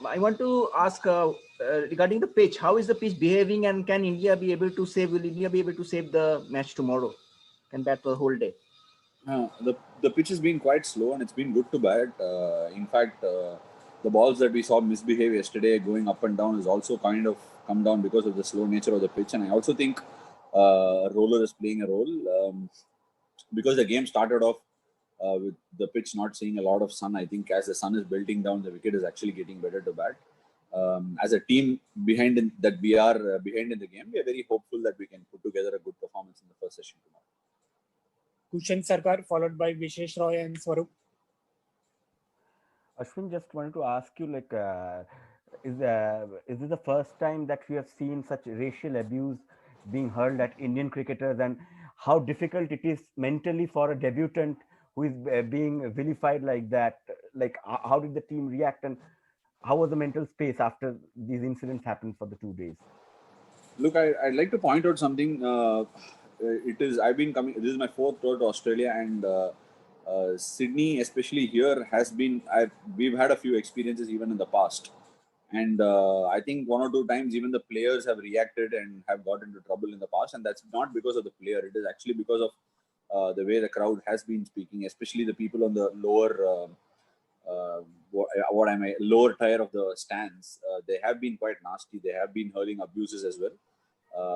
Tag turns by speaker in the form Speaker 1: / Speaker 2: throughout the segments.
Speaker 1: I want to ask regarding the pitch. How is the pitch behaving, and can India be able to save? Will India be able to save the match tomorrow? Can bat for the whole day?
Speaker 2: The pitch has been quite slow and it's been good to bat. In fact, the balls that we saw misbehave yesterday, going up and down, is also kind of come down because of the slow nature of the pitch. And I also think roller is playing a role because the game started off with the pitch not seeing a lot of sun. I think as the sun is belting down, the wicket is actually getting better to bat. As a team behind in the game, we are very hopeful that we can put together a good performance in the first session tomorrow.
Speaker 3: Kushan Sarkar, followed by Vishesh Roy and Swarup.
Speaker 4: Ashwin, just wanted to ask you, is this the first time that we have seen such racial abuse being hurled at Indian cricketers, and how difficult it is mentally for a debutant who is being vilified like that? Like, how did the team react, and how was the mental space after these incidents happened for the 2 days?
Speaker 2: Look, I'd like to point out something. I've been coming. This is my fourth tour to Australia, and Sydney, especially here, has been. We've had a few experiences even in the past, and I think 1 or 2 times even the players have reacted and have got into trouble in the past, and that's not because of the player. It is actually because of the way the crowd has been speaking, especially the people on the lower. Lower tier of the stands. They have been quite nasty. They have been hurling abuses as well.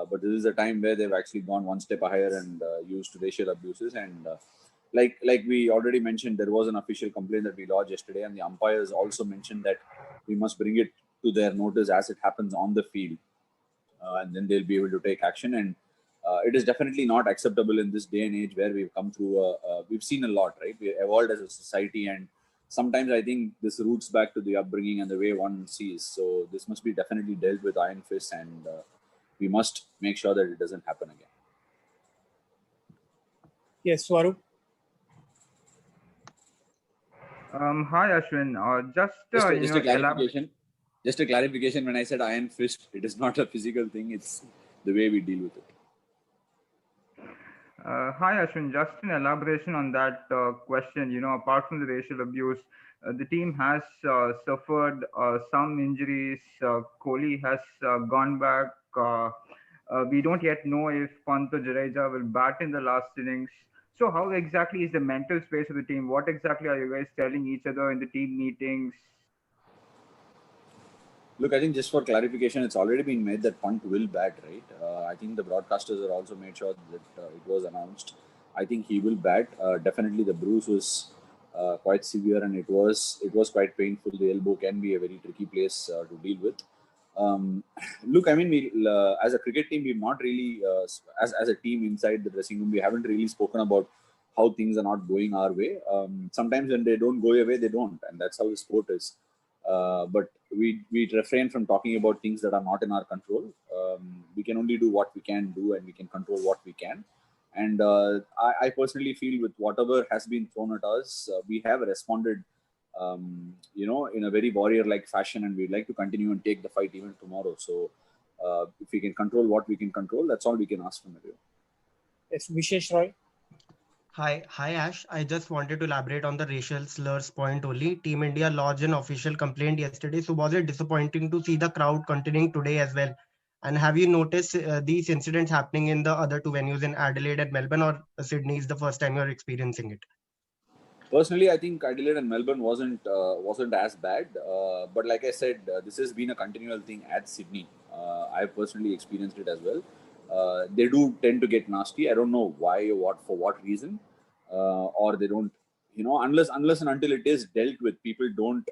Speaker 2: But this is a time where they've actually gone one step higher and used racial abuses. And like we already mentioned, there was an official complaint that we lodged yesterday, and the umpires also mentioned that we must bring it to their notice as it happens on the field, and then they'll be able to take action. And it is definitely not acceptable in this day and age where we've come through. We've seen a lot, right? We evolved as a society, and sometimes I think this roots back to the upbringing and the way one sees. So this must be definitely dealt with iron fist, and we must make sure that it doesn't happen again.
Speaker 3: Yes, Swarup.
Speaker 5: Hi, Ashwin.
Speaker 2: Just a clarification. When I said iron fist, it is not a physical thing. It's the way we deal with it.
Speaker 5: Hi, Ashwin. Just an elaboration on that question. Apart from the racial abuse, the team has suffered some injuries. Kohli has gone back. We don't yet know if Pant or Jadeja will bat in the last innings. So how exactly is the mental space of the team? What exactly are you guys telling each other in the team meetings?
Speaker 2: Look, I think just for clarification, it's already been made that Pant will bat, right? I think the broadcasters are also made sure that it was announced. I think he will bat. Definitely the bruise was quite severe, and it was quite painful. The elbow can be a very tricky place to deal with. Look, I mean, we as a cricket team, we've not really, as a team inside the dressing room, we haven't really spoken about how things are not going our way. Sometimes when they don't go your way, they don't, and that's how the sport is. But we refrain from talking about things that are not in our control. We can only do what we can do, and we can control what we can. And I personally feel with whatever has been thrown at us, we have responded, in a very warrior-like fashion, and we'd like to continue and take the fight even tomorrow. So if we can control what we can control, that's all we can ask from everyone.
Speaker 3: Yes, Vishesh Roy.
Speaker 6: Hi, Ash. I just wanted to elaborate on the racial slurs point only. Team India lodged an official complaint yesterday. So was it disappointing to see the crowd continuing today as well? And have you noticed these incidents happening in the other 2 venues in Adelaide and Melbourne, or Sydney is the first time you're experiencing it?
Speaker 2: Personally, I think Adelaide and Melbourne wasn't as bad. But like I said, this has been a continual thing at Sydney. I've personally experienced it as well. They do tend to get nasty. I don't know why or for what reason, or they don't, unless and until it is dealt with, people don't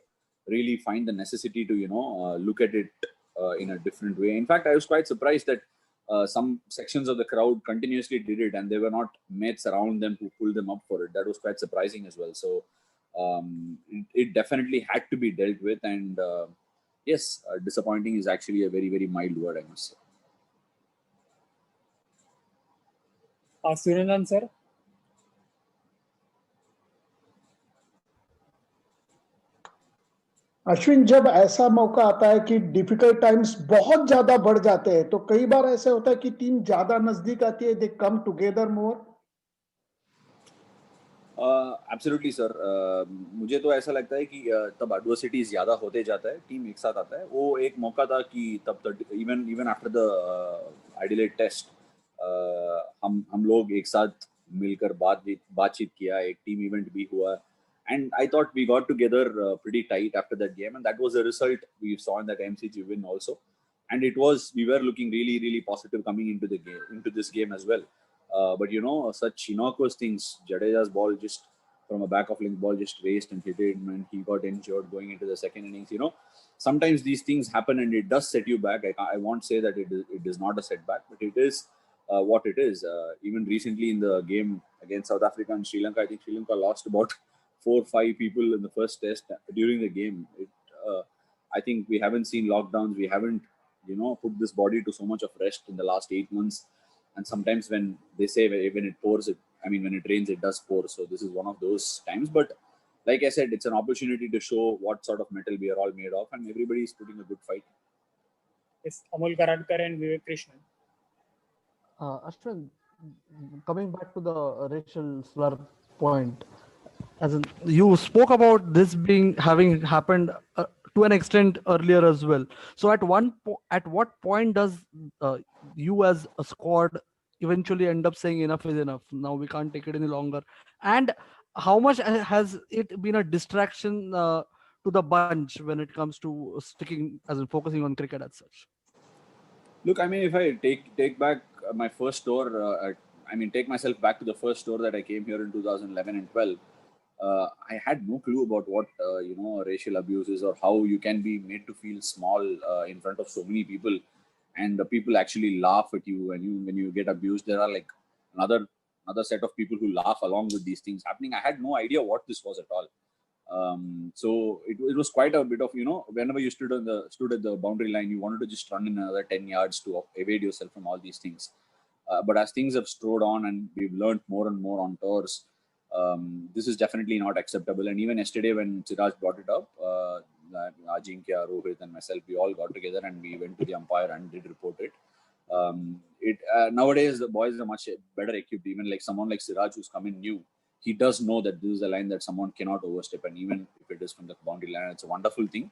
Speaker 2: really find the necessity to, look at it in a different way. In fact, I was quite surprised that some sections of the crowd continuously did it, and there were not mates around them who pulled them up for it. That was quite surprising as well. So it definitely had to be dealt with, and yes, disappointing is actually a very, very mild word, I must say.
Speaker 3: Suryanand sir.
Speaker 7: Ashwin, जब ऐसा मौका आता है कि difficult times बहुत ज्यादा बढ़ जाते हैं, तो कई बार ऐसा होता है कि टीम ज्यादा नजदीक आती है, दे कम टुगेदर मोर.
Speaker 2: एब्सोल्युटली सर, मुझे तो ऐसा लगता है कि तब एडवर्सिटी ज़्यादा होते जाता है, टीम एक साथ आता है. वो एक मौका था कि तब तक even after the Adelaide test हम लोग एक साथ मिलकर बातचीत किया, एक टीम इवेंट भी हुआ. And I thought we got together pretty tight after that game, and that was the result we saw in that MCG win also. And we were looking really, really positive coming into this game as well. But such innocuous things, Jadeja's ball just from a back of length ball just raced and hit him, and he got injured going into the second innings. Sometimes these things happen and it does set you back. I won't say that it is not a setback, but it is what it is. Even recently in the game against South Africa and Sri Lanka, I think Sri Lanka lost about 4-5 people in the first test during the game. I think we haven't seen lockdowns. We haven't, put this body to so much of rest in the last 8 months. And sometimes when they say when it pours, when it rains, it does pour. So this is one of those times. But like I said, it's an opportunity to show what sort of metal we are all made of, and everybody is putting a good fight.
Speaker 3: It's Amol Karadkar and Vivek Krishnan.
Speaker 8: Ashwin, coming back to the racial slur point, as in, you spoke about this having happened to an extent earlier as well. So at what point does you as a squad eventually end up saying enough is enough? Now we can't take it any longer. And how much has it been a distraction to the bunch when it comes to focusing on cricket as such?
Speaker 2: Look, if I take back my first tour, take myself back to the first tour that I came here in 2011 and 12. I had no clue about what racial abuse is, or how you can be made to feel small in front of so many people, and the people actually laugh at you when you get abused. There are like another set of people who laugh along with these things happening. I had no idea what this was at all. So it was quite a bit of, whenever you stood at the boundary line, you wanted to just run in another 10 yards to evade yourself from all these things. But as things have strode on and we've learned more and more on tours, this is definitely not acceptable. And even yesterday when Siraj brought it up, Ajinkya, Rohit and myself, we all got together and we went to the umpire and did report it. Nowadays the boys are much better equipped. Even like someone like Siraj who's come in new, he does know that this is a line that someone cannot overstep, and even if it is from the boundary line, it's a wonderful thing,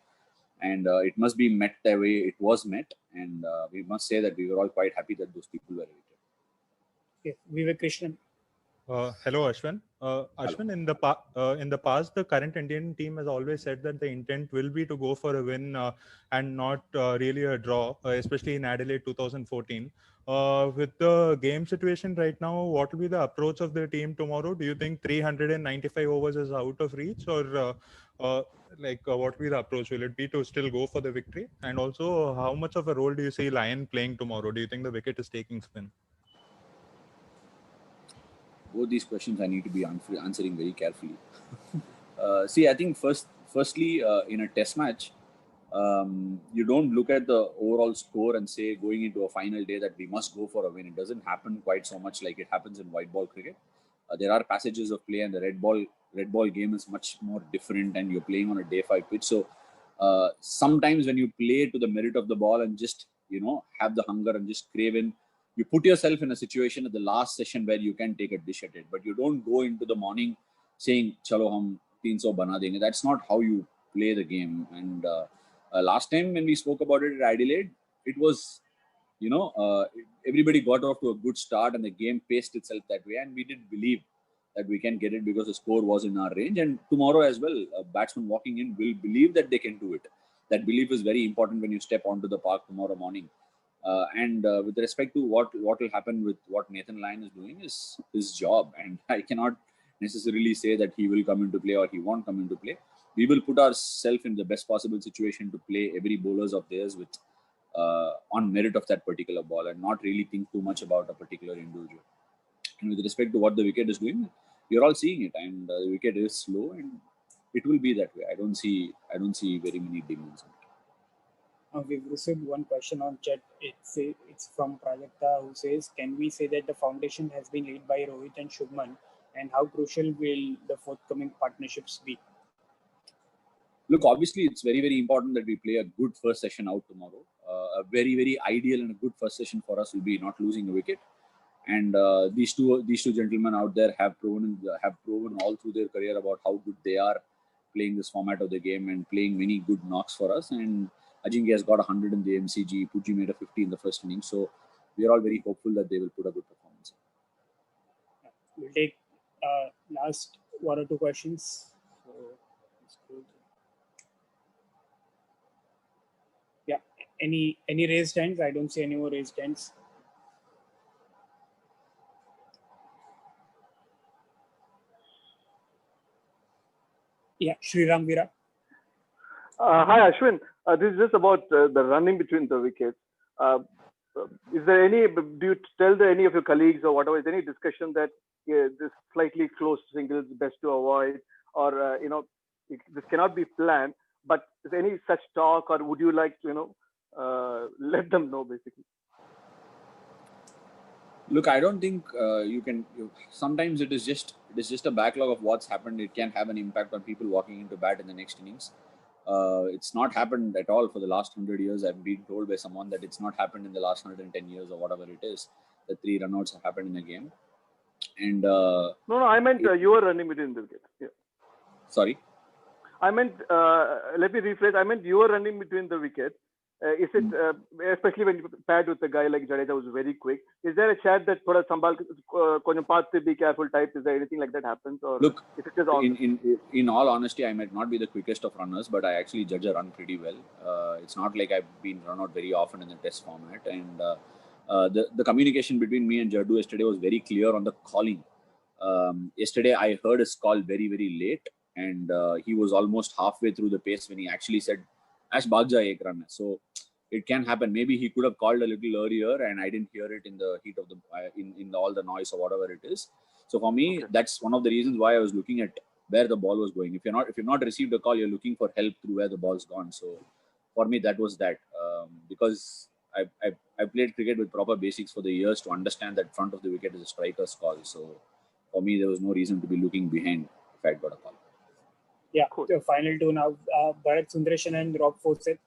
Speaker 2: and it must be met the way it was met, and we must say that we were all quite happy that those people were evicted.
Speaker 3: Okay, Vivek Krishnan.
Speaker 9: Hello, Ashwin. Ashwin, in the past, the current Indian team has always said that the intent will be to go for a win and not really a draw, especially in Adelaide 2014. With the game situation right now, what will be the approach of the team tomorrow? Do you think 395 overs is out of reach, or what will be the approach? Will it be to still go for the victory? And also, how much of a role do you see Lyon playing tomorrow? Do you think the wicket is taking spin?
Speaker 2: Both these questions I need to be answering very carefully. See, I think firstly, in a test match, you don't look at the overall score and say going into a final day that we must go for a win. It doesn't happen quite so much like it happens in white ball cricket. There are passages of play, and the red ball game is much more different, and you're playing on a day 5 pitch. So sometimes when you play to the merit of the ball and just have the hunger and just crave in, you put yourself in a situation at the last session where you can take a dish at it, but you don't go into the morning saying, "Chalo, hum 300 bana denge." That's not how you play the game. And last time when we spoke about it at Adelaide, it was, everybody got off to a good start and the game paced itself that way, and we did believe that we can get it because the score was in our range. And tomorrow as well, a batsman walking in will believe that they can do it. That belief is very important when you step onto the park tomorrow morning. And with respect to what will happen with what Nathan Lyon is doing is his job, and I cannot necessarily say that he will come into play or he won't come into play. We will put ourselves in the best possible situation to play every bowlers of theirs with on merit of that particular ball, and not really think too much about a particular individual. And with respect to what the wicket is doing, you're all seeing it, and the wicket is slow, and it will be that way. I don't see very many demons.
Speaker 3: We've received one question on chat. It's from Prajakta, who says, "Can we say that the foundation has been laid by Rohit and Shubman, and how crucial will the forthcoming partnerships be?"
Speaker 2: Look, obviously, it's very, very important that we play a good first session out tomorrow. A very, very ideal and a good first session for us will be not losing a wicket. And these two gentlemen out there have proven all through their career about how good they are playing this format of the game and playing many good knocks for us. And Ajinkya has got 100 in the MCG. Pujji made a 50 in the first inning. So we are all very hopeful that they will put a good performance.
Speaker 3: We'll take last one or two questions. So, yeah, any raised hands? I don't see any more raised hands. Yeah, Sriram Veera.
Speaker 10: Hi, Ashwin. This is just about the running between the wickets. Is there any, do you tell any of your colleagues or whatever, is there any discussion that this slightly close single is best to avoid, or, this cannot be planned, but is there any such talk, or would you like to, let them know basically?
Speaker 2: Look, I don't think you can. Sometimes it is just a backlog of what's happened. It can have an impact on people walking into bat in the next innings. It's not happened at all for the last 100 years. I've been told by someone that it's not happened in the last 110 years or whatever it is. The 3 runouts have happened in a game. And
Speaker 10: no, I meant you were running between the wickets. Yeah.
Speaker 2: Sorry.
Speaker 10: I meant let me rephrase. I meant you were running between the wickets. Is it especially when you paired with a guy like Jadeja who's very quick? Is there a chat that thoda sambal konjam paath be careful type? Is there anything like that happens? Or
Speaker 2: look,
Speaker 10: is it just all
Speaker 2: in all honesty, I might not be the quickest of runners, but I actually judge a run pretty well. It's not like I've been run out very often in the test format, and the communication between me and Jaddu yesterday was very clear on the calling. Yesterday I heard his call very, very late, and he was almost halfway through the pace when he actually said, Ash Bhagja ek run. So it can happen. Maybe he could have called a little earlier and I didn't hear it in the heat of the in all the noise or whatever it is. So for me, that's one of the reasons why I was looking at where the ball was going. If you've not received a call, you're looking for help through where the ball's gone. So for me, that was that. Because I played cricket with proper basics for the years to understand that front of the wicket is a striker's call. So for me, there was no reason to be looking behind if I'd got a call.
Speaker 3: Yeah, cool. The final two now, Bharat Sundaresan and Rob Fawcett.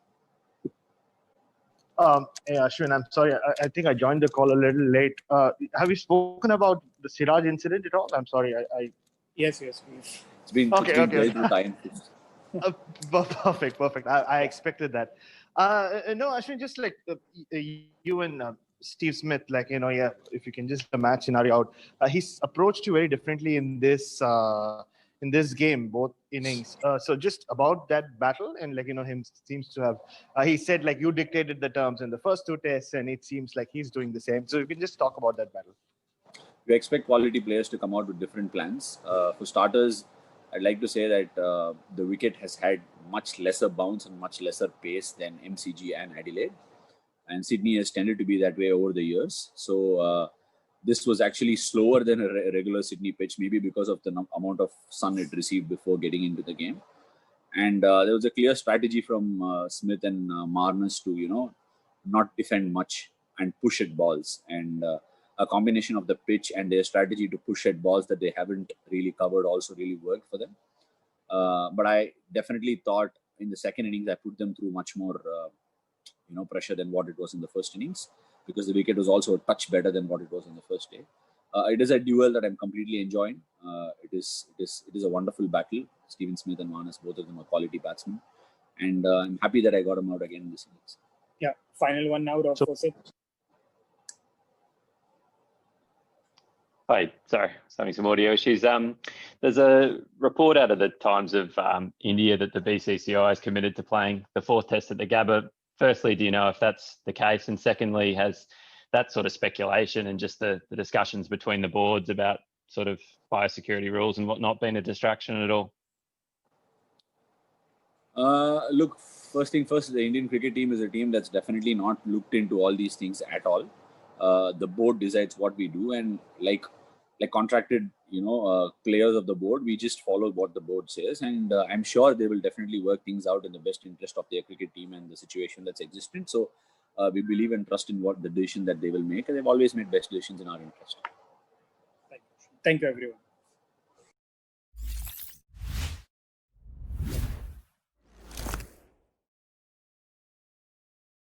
Speaker 11: Hey Ashwin, I'm sorry. I think I joined the call a little late. Have you spoken about the Siraj incident at all? I'm sorry.
Speaker 3: Yes, please.
Speaker 2: It's been
Speaker 11: okay. Perfect. I expected that. No, Ashwin, just like you and Steve Smith, like, if you can just a match scenario out, he's approached you very differently in this game, both innings. So just about that battle, and him seems to have, he said like you dictated the terms in the first 2 tests, and it seems like he's doing the same. So you can just talk about that battle.
Speaker 2: We expect quality players to come out with different plans. For starters, I'd like to say that the wicket has had much lesser bounce and much lesser pace than MCG and Adelaide. And Sydney has tended to be that way over the years. So this was actually slower than a regular Sydney pitch, maybe because of the amount of sun it received before getting into the game. And there was a clear strategy from Smith and Marnus to, not defend much and push at balls. And a combination of the pitch and their strategy to push at balls that they haven't really covered also really worked for them. But I definitely thought in the second innings, I put them through much more, pressure than what it was in the first innings, because the wicket was also a touch better than what it was in the first day. It is a duel that I'm completely enjoying. It is a wonderful battle. Steven Smith and Marnus, both of them are quality batsmen, and I'm happy that I got them out again in this innings.
Speaker 3: Yeah, final one now, Rob Fawcett.
Speaker 12: Hi, sorry, having some audio issues. There's a report out of the Times of India that the BCCI is committed to playing the 4th test at the Gabba. Firstly, do you know if that's the case? And secondly, has that sort of speculation and just the discussions between the boards about sort of biosecurity rules and whatnot been a distraction at all?
Speaker 2: Look, first thing first, the Indian cricket team is a team that's definitely not looked into all these things at all. The board decides what we do, and like contracted, players of the board, we just follow what the board says, and I'm sure they will definitely work things out in the best interest of their cricket team and the situation that's existent. So we believe and trust in what the decision that they will make, and they've always made best decisions in our interest.
Speaker 3: Thank you, everyone.